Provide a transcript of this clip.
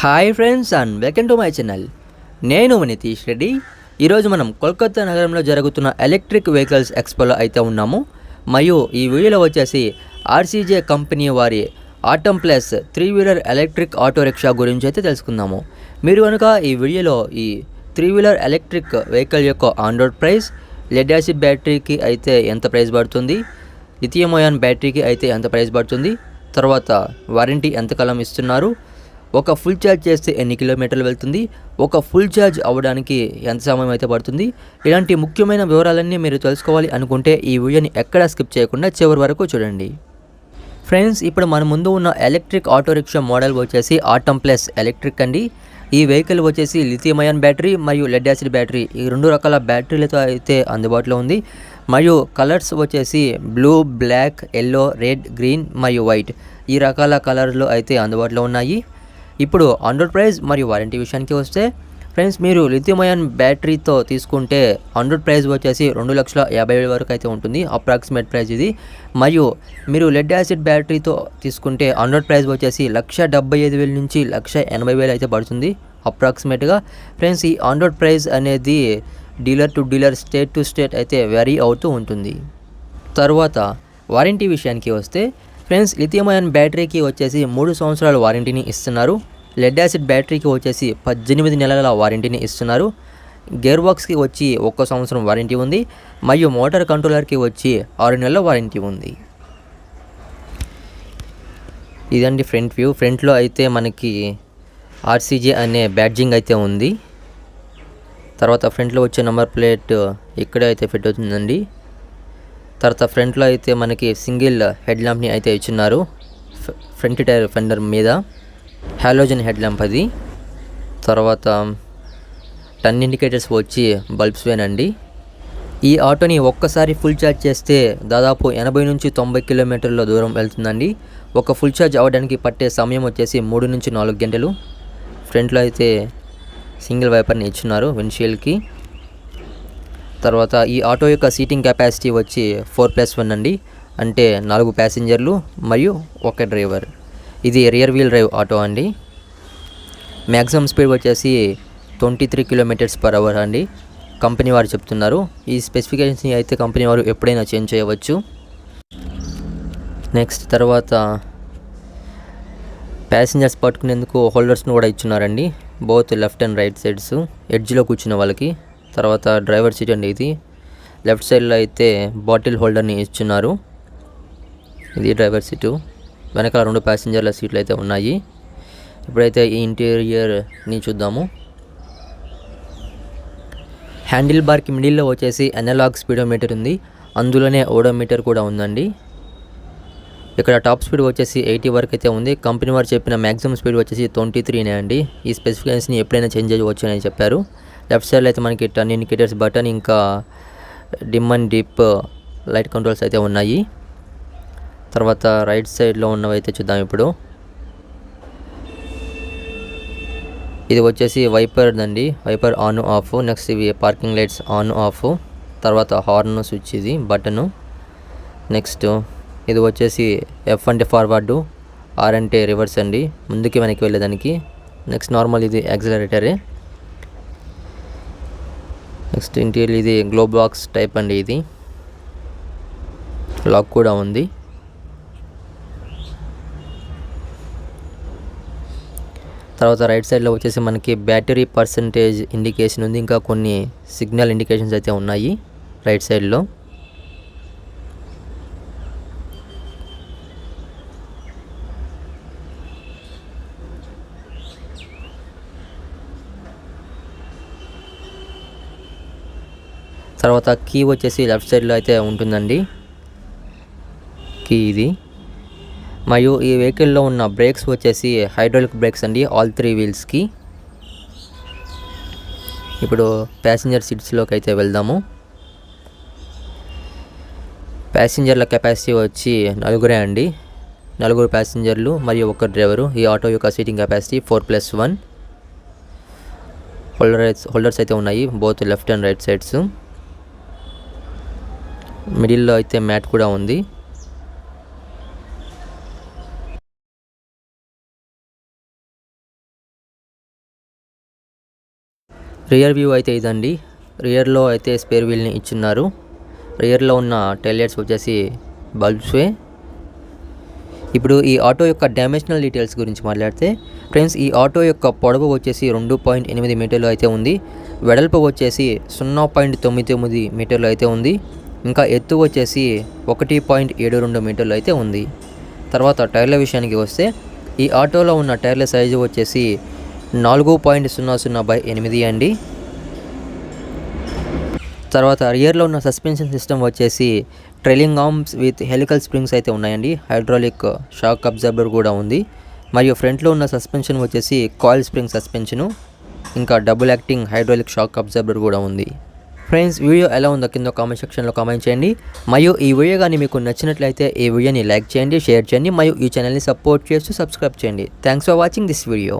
Hi friends and welcome to my channel. నేను నితీష్ రెడ్డి. ఈరోజు మనం కోల్కతా నగరంలో జరుగుతున్న ఎలక్ట్రిక్ వెహికల్స్ ఎక్స్పోలో అయితే ఉన్నాము. మరియు ఈ వీడియోలో వచ్చేసి ఆర్సీజే కంపెనీ వారి atom plus three wheeler electric auto rickshaw గురించి అయితే తెలుసుకుందాము. మీరు కనుక ఈ వీడియోలో ఈ 3-వీలర్ ఎలక్ట్రిక్ వెహికల్ యొక్క on road price, lead acid బ్యాటరీకి అయితే ఎంత ప్రైస్ పడుతుంది, లిథియం అయాన్ బ్యాటరీకి అయితే ఎంత ప్రైస్ పడుతుంది, తర్వాత వారంటీ ఎంతకాలం ఇస్తున్నారు, ఒక ఫుల్ ఛార్జ్ చేస్తే ఎన్ని కిలోమీటర్లు వెళ్తుంది, ఒక ఫుల్ ఛార్జ్ అవ్వడానికి ఎంత సమయం అయితే పడుతుంది, ఇలాంటి ముఖ్యమైన వివరాలన్నీ మీరు తెలుసుకోవాలి అనుకుంటే ఈ వీడియోని ఎక్కడా స్కిప్ చేయకుండా చివరి వరకు చూడండి. ఫ్రెండ్స్, ఇప్పుడు మన ముందు ఉన్న ఎలక్ట్రిక్ ఆటో రిక్షా మోడల్ వచ్చేసి ఆటమ్ ప్లస్ ఎలక్ట్రిక్ అండి. ఈ వెహికల్ వచ్చేసి లిథియం అయాన్ బ్యాటరీ మరియు లెడ్ యాసిడ్ బ్యాటరీ, ఈ 2 రకాల బ్యాటరీలతో అయితే అందుబాటులో ఉంది. మరియు కలర్స్ వచ్చేసి blue, black, yellow, red, green మరియు వైట్, ఈ రకాల కలర్లు అయితే అందుబాటులో ఉన్నాయి. ఇప్పుడు ఆన్ రోడ్ ప్రైస్ మరియు వారంటీ విషయానికి వస్తే ఫ్రెండ్స్, మీరు లిథియం అయాన్ బ్యాటరీతో తీసుకుంటే ఆన్ రోడ్ ప్రైస్ వచ్చేసి 2,50,000 వరకు అయితే ఉంటుంది, అప్రాక్సిమేట్ ప్రైస్ ఇది. మరియు మీరు లెడ్ యాసిడ్ బ్యాటరీతో తీసుకుంటే ఆన్ రోడ్ ప్రైస్ వచ్చేసి 1,75,000 నుంచి 1,80,000 అయితే పడుతుంది అప్రాక్సిమేట్గా. ఫ్రెండ్స్, ఈ ఆన్ రోడ్ ప్రైస్ అనేది dealer to dealer, state to state అయితే వ్యారీ అవుతూ ఉంటుంది. తర్వాత వారంటీ విషయానికి వస్తే ఫ్రెండ్స్, లిథియం అయాన్ బ్యాటరీకి వచ్చేసి 3 సంవత్సరాల వారంటీని ఇస్తున్నారు. లెడ్ యాసిడ్ బ్యాటరీకి వచ్చేసి 18 నెలల వారంటీని ఇస్తున్నారు. గేర్ బాక్స్కి వచ్చి 1 సంవత్సరం వారంటీ ఉంది. మరియు మోటార్ కంట్రోలర్కి వచ్చి 6 నెలల వారంటీ ఉంది. ఇదండి ఫ్రంట్ వ్యూ. ఫ్రంట్లో అయితే మనకి ఆర్సీజే అనే బ్యాడ్జింగ్ అయితే ఉంది. తర్వాత ఫ్రంట్లో వచ్చే నెంబర్ ప్లేట్ ఇక్కడే అయితే ఫిట్ అవుతుందండి. తర్వాత ఫ్రంట్లో అయితే మనకి సింగిల్ హెడ్ ల్యాంప్ని అయితే ఇచ్చున్నారు. ఫ్రంట్ టైర్ ఫెండర్ మీద హాలోజన్ హెడ్ ల్యాంప్ అది. తర్వాత టర్న్ ఇండికేటర్స్ వచ్చి బల్బ్స్ వేనండి. ఈ ఆటోని ఒక్కసారి ఫుల్ ఛార్జ్ చేస్తే దాదాపు 80 నుంచి 90 కిలోమీటర్ల దూరం వెళ్తుందండి. ఒక ఫుల్ ఛార్జ్ అవ్వడానికి పట్టే సమయం వచ్చేసి 3 నుంచి 4 గంటలు. ఫ్రంట్లో అయితే సింగిల్ వైపర్ని ఇచ్చున్నారు విండ్షీల్డ్కి. తర్వాత ఈ ఆటో యొక్క సీటింగ్ కెపాసిటీ వచ్చి 4+1 అండి, అంటే 4 ప్యాసింజర్లు మరియు 1 డ్రైవర్. ఇది రియర్ వీల్ డ్రైవ్ ఆటో అండి. మ్యాక్సిమం స్పీడ్ వచ్చేసి 23 km/h అండి, కంపెనీ వారు చెప్తున్నారు. ఈ స్పెసిఫికేషన్స్ అయితే కంపెనీ వారు ఎప్పుడైనా చేంజ్ చేయవచ్చు. నెక్స్ట్ తర్వాత ప్యాసింజర్స్ పట్టుకునేందుకు హోల్డర్స్ను కూడా ఇచ్చున్నారండి, both left and right sides, ఎడ్జ్లో కూర్చున్న వాళ్ళకి. తర్వాత డ్రైవర్ సీట్ అండి ఇది. లెఫ్ట్ సైడ్లో అయితే బాటిల్ హోల్డర్ని ఇచ్చున్నారు. ఇది డ్రైవర్ సీటు. వెనకాల 2 ప్యాసింజర్ల సీట్లు అయితే ఉన్నాయి. ఇప్పుడైతే ఈ ఇంటీరియర్ని చూద్దాము. హ్యాండిల్ బార్కి మిడిల్లో వచ్చేసి అనలాగ్ స్పీడోమీటర్ ఉంది, అందులోనే ఓడోమీటర్ కూడా ఉందండి. ఇక్కడ టాప్ స్పీడ్ వచ్చేసి 80 వరకు అయితే ఉంది. కంపెనీ వారు చెప్పిన మ్యాక్సిమం స్పీడ్ వచ్చేసి 23 అండి. ఈ స్పెసిఫికేషన్స్ని ఎప్పుడైనా చేంజ్ చేయవచ్చు అని చెప్పారు. లెఫ్ట్ సైడ్లో అయితే మనకి టర్న్ ఇండికేటర్స్ బటన్, ఇంకా dim and deep light controls అయితే ఉన్నాయి. తర్వాత రైట్ సైడ్లో ఉన్నవి అయితే చూద్దాం ఇప్పుడు. ఇది వచ్చేసి వైపర్ అండి, వైపర్ ఆన్ ఆఫ్. నెక్స్ట్ ఇవి పార్కింగ్ లైట్స్ ఆన్ ఆఫ్. తర్వాత హార్న్ స్విచ్, ఇది బటను. నెక్స్ట్ ఇది వచ్చేసి F అంటే ఫార్వర్డు, R అంటే రివర్స్ అండి, ముందుకి వెనక్కి వెళ్ళేదానికి. నెక్స్ట్ నార్మల్ ఇది యాక్సిలరేటరే. నెక్స్ట్ ఇంటీరియర్ ఇది గ్లో బాక్స్ టైప్ అండి, ఇది లాక్ కూడా ఉంది. తర్వాత రైట్ సైడ్లో వచ్చేసి మనకి బ్యాటరీ పర్సంటేజ్ ఇండికేషన్ ఉంది, ఇంకా కొన్ని సిగ్నల్ ఇండికేషన్స్ అయితే ఉన్నాయి రైట్ సైడ్లో. తర్వాత కీ వచ్చేసి లెఫ్ట్ సైడ్లో అయితే ఉంటుందండి, కీ ఇది. మరియు ఈ వెహికల్లో ఉన్న బ్రేక్స్ వచ్చేసి హైడ్రాలిక్ బ్రేక్స్ అండి, ఆల్ 3 వీల్స్కి. ఇప్పుడు ప్యాసింజర్ సీట్స్లోకి అయితే వెళ్దాము. ప్యాసింజర్ల కెపాసిటీ వచ్చి 4 అండి, 4 ప్యాసింజర్లు మరియు 1 డ్రైవరు. ఈ ఆటో యొక్క సీటింగ్ కెపాసిటీ 4+1. హోల్డర్స్ అయితే ఉన్నాయి, both left and right sides. మిడిల్లో అయితే మ్యాట్ కూడా ఉంది. రియర్ వ్యూ అయితే ఇదండి. రియర్లో అయితే స్పేర్ వీల్ని ఇచ్చున్నారు. రియర్లో ఉన్న టైల్ లైట్స్ వచ్చేసి బల్బ్స్వే. ఇప్పుడు ఈ ఆటో యొక్క డైమెన్షనల్ డీటెయిల్స్ గురించి మాట్లాడితే ఫ్రెండ్స్, ఈ ఆటో యొక్క పొడవు వచ్చేసి 2.8 మీటర్లు అయితే ఉంది. వెడల్పు వచ్చేసి 0.99 మీటర్లు అయితే ఉంది. ఇంకా ఎత్తు వచ్చేసి 1.72 మీటర్లు అయితే ఉంది. తర్వాత టైర్ల విషయానికి వస్తే ఈ ఆటోలో ఉన్న టైర్ల సైజు వచ్చేసి 4.00/8 అండి. తర్వాత రియర్లో ఉన్న సస్పెన్షన్ సిస్టమ్ వచ్చేసి trailing arms with helical springs అయితే ఉన్నాయండి. హైడ్రాలిక్ షాక్ అబ్జర్బర్ కూడా ఉంది. మరియు ఫ్రంట్లో ఉన్న సస్పెన్షన్ వచ్చేసి కాయిల్ స్ప్రింగ్ సస్పెన్షను, ఇంకా double acting hydraulic shock absorber కూడా ఉంది. ఫ్రెండ్స్, వీడియో ఎలా ఉందో కింద కామెంట్ సెక్షన్లో కామెంట్ చేయండి. మరియు ఈ వీడియో కానీ మీకు నచ్చినట్లయితే ఈ వీడియోని లైక్ చేయండి, షేర్ చేయండి, మరియు ఈ ఛానల్ని సపోర్ట్ చేస్తూ సబ్స్క్రైబ్ చేయండి. Thanks for watching this video.